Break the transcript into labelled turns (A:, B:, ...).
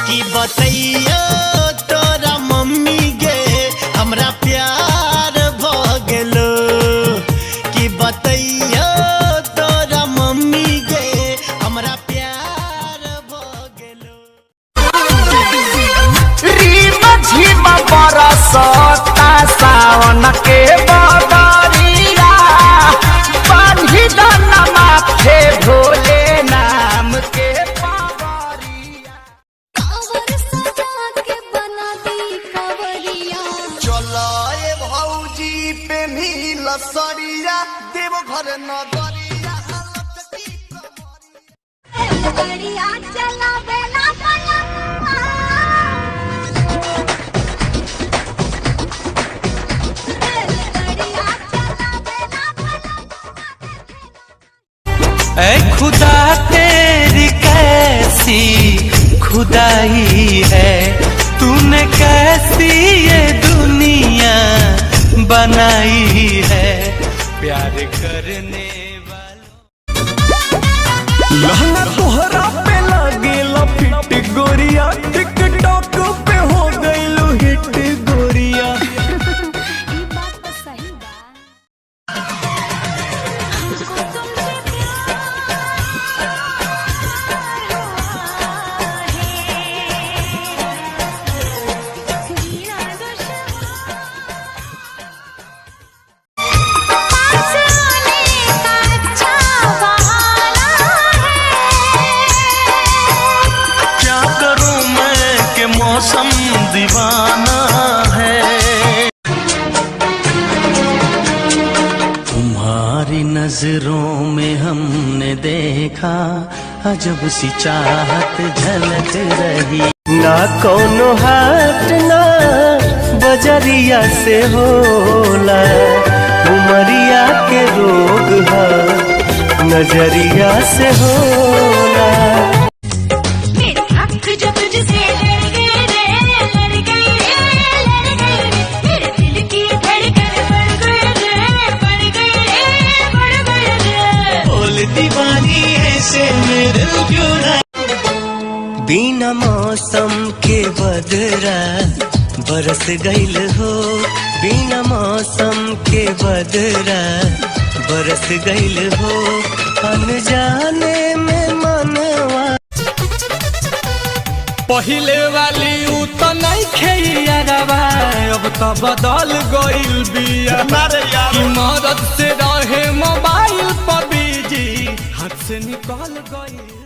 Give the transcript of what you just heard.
A: कि बतैया तोरा मम्मी गे हमरा प्यार भ गेलो कि बतैया तोरा मम्मी गे हमरा प्यार भ गेलो।
B: रीम झिम बरसता सावन के बदरिया बांधी दन माथे भोले नाम के पावरिया।
C: कांवर सजा के बना दी कांवरिया
A: चलो रे भौजी पे मिल सरिया देव घर नगरिया
C: गाड़िया चला बेला पला गाड़िया चला बेला पला।
D: ऐ खुदा तेरी कैसी खुदाई है, तूने कैसी ये दुनिया बनाई है, प्यार करने वालों।
E: लहंगा तोहरा पे लागेला फिट गोरिया, टिकटॉक पे हो गइलू हिट गोरिया।
C: ये बात तो सही बा। हमको तुमसे प्यार है जीना दुश्वार पास आने का अच्छा बहाना है।
D: क्या करूं मैं कि मौसम दीवाना है। तुम्हारी नजरों में हमने देखा अजब सी चाहत झलक रही।
E: ना कोनो हाट ना बजरिया से होला, उमरिया के रोग है नजरिया से होला।
C: मेरे हक जो तुझसे लड़ गए रे, लड़ गए रे, लड़ गए रे। मेरे दिल की धड़कन बढ़ गई रे, बढ़ गई रे, बढ़ गई रे।
D: बोल दीवानी ऐसे मेरे क्यों ना।
E: बिना मौसम के बदरा बरस गइल हो, बिना मौसम के बदरा बरस गइल हो, अनजाने में मनवा।
B: पहिले वाली उ तो नहीं खेइयारवा, अब तो बदल गइल बिया। कि मदद से रहे मोबाइल पर बिजी, हाथ से निकल गइल।